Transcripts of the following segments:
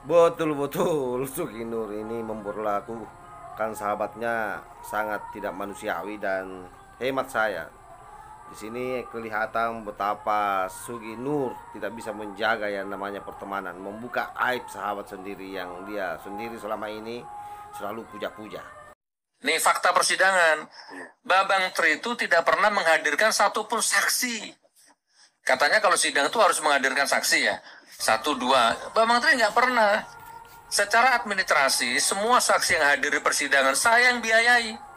Betul-betul Suki Nur ini memperlakukan sahabatnya sangat tidak manusiawi dan hemat saya. Di sini kelihatan betapa Sugi Nur tidak bisa menjaga yang namanya pertemanan, membuka aib sahabat sendiri yang dia sendiri selama ini selalu puja-puja. Nih fakta persidangan, Babang Tri itu tidak pernah menghadirkan satupun saksi. Katanya kalau sidang itu harus menghadirkan saksi ya, satu dua. Babang Tri nggak pernah. Secara administrasi, semua saksi yang hadir di persidangan saya yang biayai.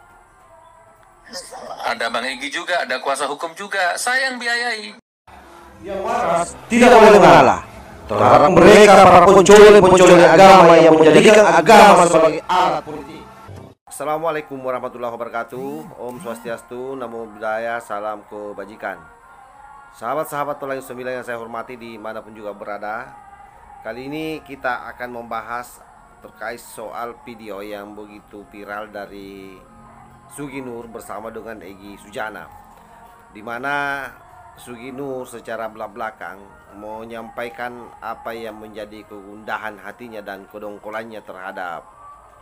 Ada Bang Egy juga, ada kuasa hukum juga, saya yang biayai. Yang waras tidak boleh mengalah terhadap mereka para penculik agama yang menjadikan agama sebagai alat politik. Assalamualaikum warahmatullahi wabarakatuh. Om Swastiastu, Namo Buddhaya, salam kebajikan. Sahabat-sahabat Tolong 9 yang saya hormati dimanapun juga berada, kali ini kita akan membahas terkait soal video yang begitu viral dari Sugi Nur bersama dengan Egy Sujana, di mana Sugi Nur secara belak-belakan menyampaikan apa yang menjadi kegundahan hatinya dan kedongkolannya terhadap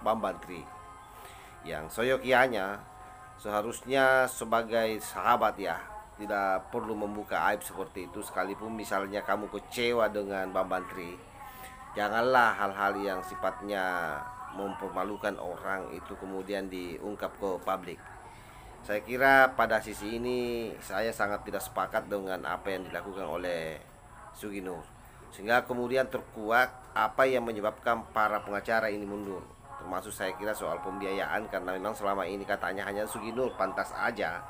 Bambang Tri, yang soyokianya seharusnya sebagai sahabat ya tidak perlu membuka aib seperti itu. Sekalipun misalnya kamu kecewa dengan Bambang Tri, janganlah hal-hal yang sifatnya mempermalukan orang itu kemudian diungkap ke publik. Saya kira pada sisi ini saya sangat tidak sepakat dengan apa yang dilakukan oleh Sugi Nur, sehingga kemudian terkuak apa yang menyebabkan para pengacara ini mundur, termasuk saya kira soal pembiayaan, karena memang selama ini katanya hanya Sugi Nur, pantas aja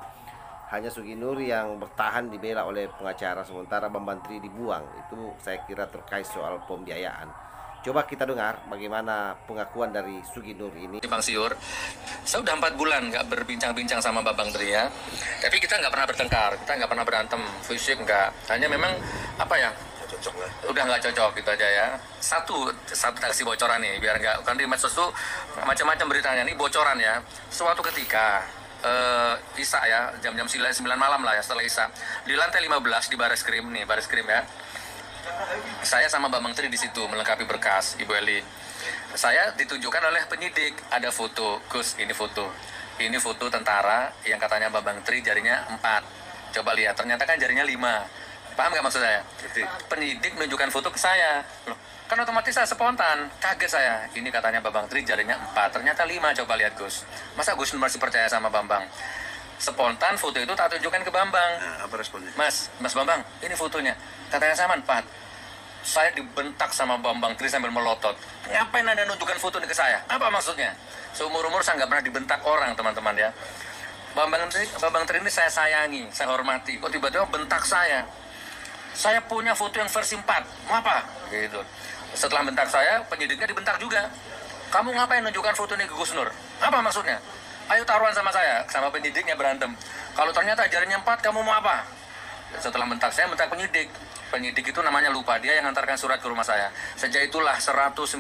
hanya Sugi Nur yang bertahan dibela oleh pengacara sementara Bambang Tri dibuang. Itu saya kira terkait soal pembiayaan. Coba kita dengar bagaimana pengakuan dari Sugi Nur ini. Bang Siur, saya udah 4 bulan nggak berbincang-bincang sama Babang Tri ya. Tapi kita nggak pernah bertengkar, kita nggak pernah berantem, fisik nggak. Hanya memang apa ya? Cocok lah. Udah nggak cocok gitu aja ya. Satu taksi bocoran nih, biar nggak kan di medsos tuh macam-macam beritanya. Ini bocoran ya. Suatu ketika Isa ya, jam-jam 9 malam lah ya, setelah Isa di lantai 15 di Bareskrim nih, Bareskrim ya. Saya sama Bambang Tri di situ melengkapi berkas Ibu Eli. Saya ditunjukkan oleh penyidik, ada foto, Gus, ini foto tentara yang katanya Bambang Tri jarinya 4. Coba lihat, ternyata kan jarinya 5. Paham nggak maksud saya? Penyidik menunjukkan foto ke saya. Loh, kan otomatis saya spontan, kaget saya. Ini katanya Bambang Tri jarinya 4, ternyata 5. Coba lihat Gus. Masa Gus masih percaya sama Bambang? Spontan foto itu tak tunjukkan ke Bambang. Nah, apa responnya? Mas Bambang, ini fotonya. Katanya sama 4. Saya dibentak sama Bambang Tri sambil melotot. Ngapain Anda nunjukkan foto ini ke saya? Apa maksudnya? Seumur-umur saya nggak pernah dibentak orang, teman-teman ya. Bambang Tri ini saya sayangi, saya hormati. Kok tiba-tiba bentak saya? Saya punya foto yang versi 4. Mau apa? Gitu. Setelah bentak saya, penyidiknya dibentak juga. Kamu ngapain nunjukkan foto ini ke Gus Nur? Apa maksudnya? Ayo taruhan sama saya, sama penyidiknya berantem. Kalau ternyata jarinya 4, kamu mau apa? Setelah bentak saya, bentak penyidik. Penyidik itu namanya lupa, dia yang antarkan surat ke rumah saya. Sejak itulah 190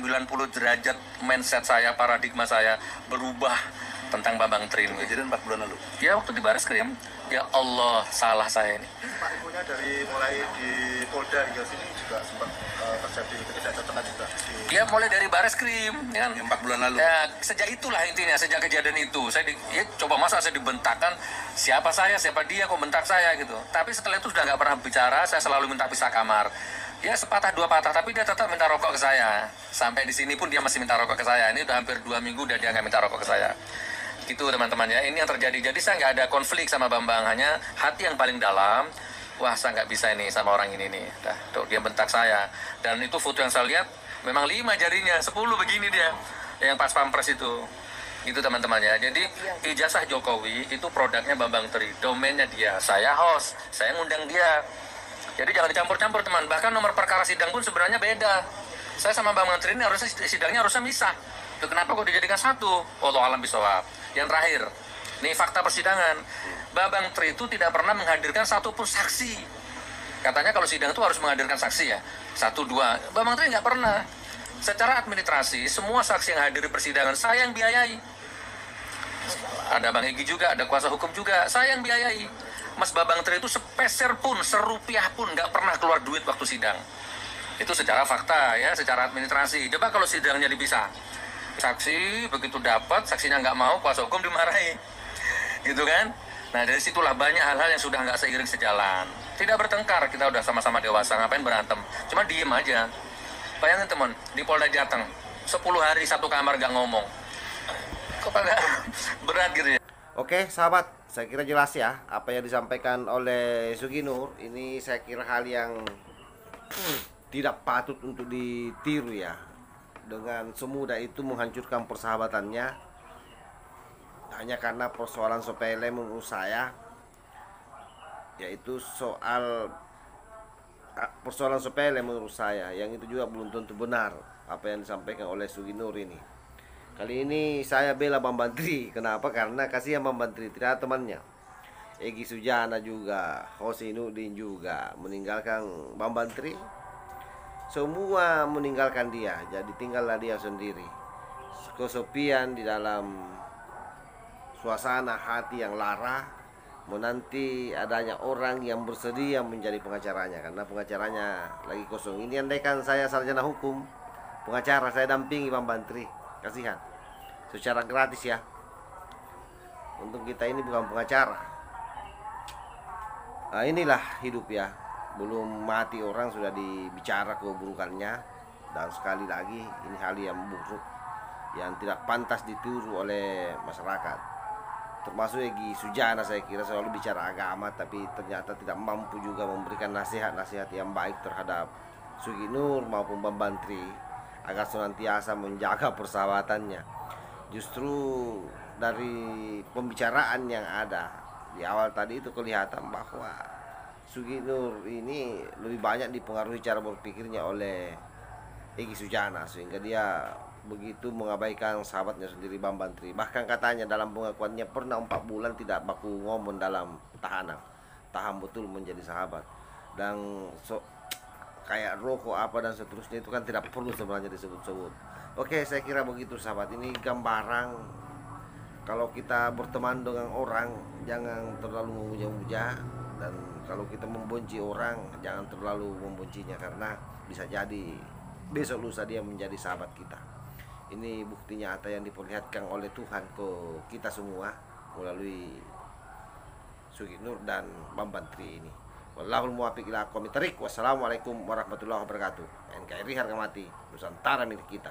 derajat mindset saya, paradigma saya berubah tentang Bambang Tri. Kejadian 4 bulan lalu. Ya waktu di Bareskrim. Ya Allah, salah saya ini. Pak, infonya dari mulai di Polda hingga sini juga sempat terjadi ketidakcocokan juga. Ya mulai dari Bareskrim, ya kan? 4 bulan lalu. Ya, sejak itulah intinya, sejak kejadian itu ya coba masa saya dibentakkan, siapa dia kok bentak saya gitu. Tapi setelah itu sudah nggak pernah bicara, saya selalu minta pisah kamar. Ya sepatah dua patah, tapi dia tetap minta rokok ke saya. Sampai di sini pun dia masih minta rokok ke saya. Ini udah hampir 2 minggu dan dia nggak minta rokok ke saya. Gitu teman-teman ya, ini yang terjadi. Jadi saya nggak ada konflik sama Bambang, hanya hati yang paling dalam. Wah, saya nggak bisa ini sama orang ini nih. Tuh, dia bentak saya. Dan itu foto yang saya lihat memang 5 jarinya, 10 begini dia, yang pas pampres itu. Itu teman-teman ya. Jadi ijazah Jokowi itu produknya Bambang Tri, domainnya dia. Saya host, saya ngundang dia. Jadi jangan dicampur-campur teman. Bahkan nomor perkara sidang pun sebenarnya beda. Saya sama Bambang Tri ini sidangnya harusnya misah. Itu kenapa kok dijadikan satu? Wallahu alam bisawab. Yang terakhir, nih fakta persidangan. Bambang Tri itu tidak pernah menghadirkan satupun saksi. Katanya kalau sidang itu harus menghadirkan saksi ya, 1 2. Bambang Tri nggak pernah. Secara administrasi, semua saksi yang hadir di persidangan saya yang biayai. Ada Bang Egy juga, ada kuasa hukum juga, saya yang biayai. Mas Bambang Tri itu sepeser pun, serupiah pun nggak pernah keluar duit waktu sidang. Itu secara fakta ya, secara administrasi. Coba kalau sidangnya dipisah, saksi begitu dapat, saksinya nggak mau, kuasa hukum dimarahi, gitu kan? Nah dari situlah banyak hal-hal yang sudah nggak seiring sejalan. Tidak bertengkar, kita udah sama-sama dewasa, ngapain berantem? Cuma diem aja. Bayangin teman, di Polda Jateng 10 hari satu kamar nggak ngomong. Kok agak berat gitu ya? Oke sahabat, saya kira jelas ya apa yang disampaikan oleh Suginur. Ini saya kira hal yang tidak patut untuk ditiru ya. Dengan semudah itu menghancurkan persahabatannya hanya karena persoalan sepele menurut saya, yaitu persoalan sepele menurut saya, yang itu juga belum tentu benar apa yang disampaikan oleh Suginur ini. Kali ini saya bela Bambang Tri. Kenapa? Karena kasihan Bambang Tri, tidak ada temannya. Egy Sujana juga, Hosinuddin juga meninggalkan Bambang Tri. Semua meninggalkan dia, jadi tinggallah dia sendiri. Kesepian di dalam suasana hati yang lara, menanti adanya orang yang bersedia menjadi pengacaranya, karena pengacaranya lagi kosong. Ini andaikan saya sarjana hukum, pengacara saya dampingi Bambang Tri, kasihan, secara gratis ya. Untuk kita ini bukan pengacara. Nah, inilah hidup ya, belum mati orang sudah dibicara keburukannya. Dan sekali lagi ini hal yang buruk, yang tidak pantas ditiru oleh masyarakat. Termasuk Egy Sujana, saya kira selalu bicara agama tapi ternyata tidak mampu juga memberikan nasihat-nasihat yang baik terhadap Suginur maupun Bambang Tri agar senantiasa menjaga persahabatannya. Justru dari pembicaraan yang ada di awal tadi itu kelihatan bahwa Suginur ini lebih banyak dipengaruhi cara berpikirnya oleh Egy Sujana, sehingga dia begitu mengabaikan sahabatnya sendiri Bambang Tri. Bahkan katanya dalam pengakuannya pernah 4 bulan tidak baku ngomong dalam tahanan, tahan betul menjadi sahabat. Dan kayak rokok apa dan seterusnya itu kan tidak perlu sebenarnya disebut-sebut. Oke, saya kira begitu sahabat. Ini gambaran kalau kita berteman dengan orang jangan terlalu memuja-muja, dan kalau kita membenci orang jangan terlalu membencinya, karena bisa jadi besok lusa dia menjadi sahabat kita. Ini bukti nyata yang diperlihatkan oleh Tuhan ke kita semua melalui Suginur dan Bambang Tri ini. Wallahul muwaffiq ila aqwamit thariq. Wassalamualaikum warahmatullahi wabarakatuh. NKRI harga mati, Nusantara milik kita.